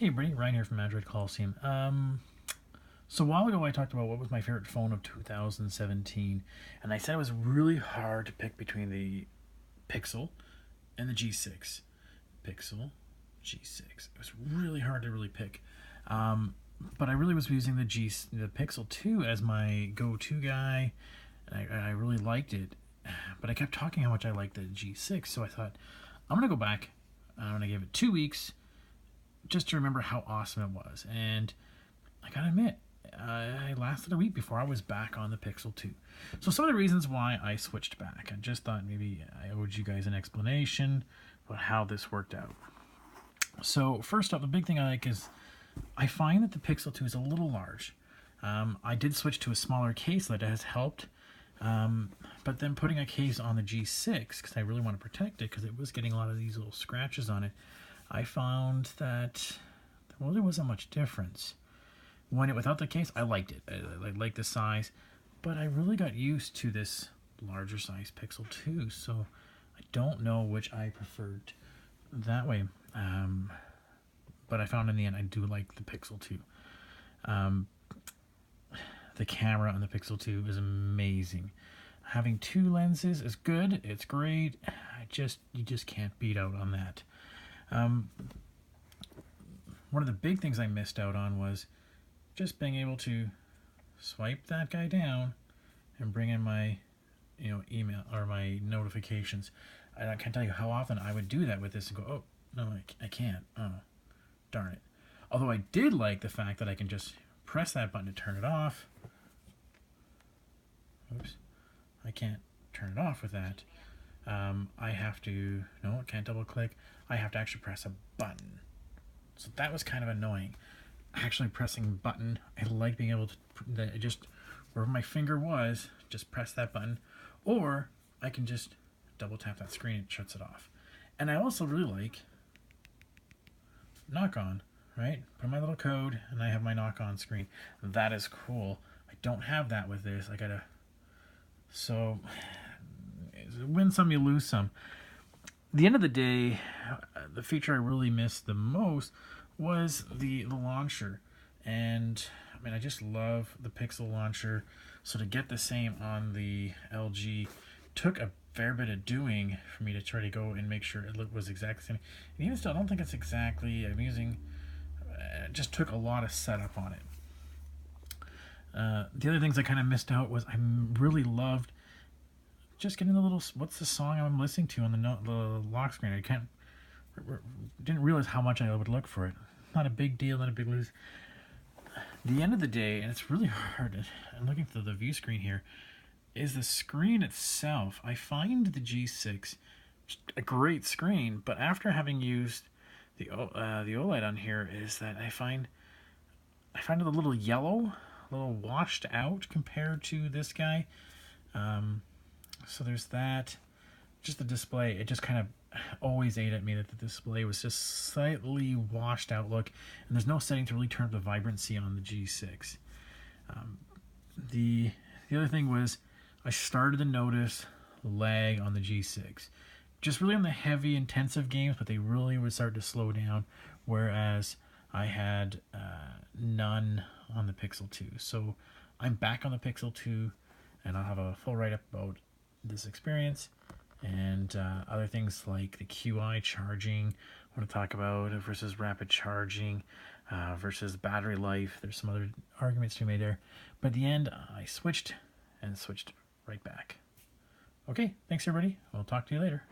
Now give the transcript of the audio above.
Hey, Brittany, Ryan here from Android Coliseum. So a while ago I talked about what was my favorite phone of 2017, and I said it was really hard to pick between the Pixel and the G6. Pixel, G6. It was really hard to really pick. But I really was using the Pixel 2 as my go-to guy, and I really liked it. But I kept talking how much I liked the G6, so I thought, I'm going to go back. I'm going to give it 2 weeks just to remember how awesome it was. And I gotta admit, I lasted a week before I was back on the Pixel 2. So some of the reasons why I switched back, I just thought maybe I owed you guys an explanation about how this worked out. So first up, the big thing I like is I find that the Pixel 2 is a little large. I did switch to a smaller case that has helped, but then putting a case on the G6, because I really want to protect it, because it was getting a lot of these little scratches on it, I found that there really wasn't much difference. Without the case, I liked it. I liked the size, but I really got used to this larger size Pixel 2, so I don't know which I preferred that way. But I found in the end I do like the Pixel 2. The camera on the Pixel 2 is amazing. Having two lenses is good. It's great. You just can't beat out on that. One of the big things I missed out on was just being able to swipe that guy down and bring in my email or my notifications. I can't tell you how often I would do that with this and go, oh no, I can't, oh darn it. Although I did like the fact that I can just press that button to turn it off. Oops, I can't turn it off with that. I have to, no, I can't double click. I have to actually press a button. So that was kind of annoying. Actually pressing a button, I like being able to, just wherever my finger was, just press that button. Or I can just double tap that screen and it shuts it off. And I also really like knock on, right? Put my little code and I have my knock on screen. That is cool. I don't have that with this. So win some, you lose some. At the end of the day, the feature I really missed the most was the launcher. And I mean, I just love the Pixel launcher. So to get the same on the LG took a fair bit of doing for me to try to go and make sure it was exactly the same. And even still, I don't think it's exactly, it just took a lot of setup on it. The other things I kind of missed out was I really loved just getting the little, what's the song I'm listening to on the lock screen. I didn't realize how much I would look for it. Not a big deal, not a big lose. The end of the day, and it's really hard, I'm looking through the view screen here, is the screen itself. I find the G6 a great screen, but after having used the OLED on here, is that I find it a little yellow, a little washed out compared to this guy. So there's that. Just the display, it just kind of always ate at me that the display was just slightly washed out look, and there's no setting to really turn up the vibrancy on the G6. The other thing was I started to notice lag on the G6. Just really on the heavy intensive games, but they really would start to slow down, whereas I had none on the Pixel 2. So I'm back on the Pixel 2, and I'll have a full write-up about this experience and other things like the QI charging I want to talk about versus rapid charging versus battery life. There's some other arguments to be made there, but at the end I switched right back. Okay, thanks everybody. I'll talk to you later.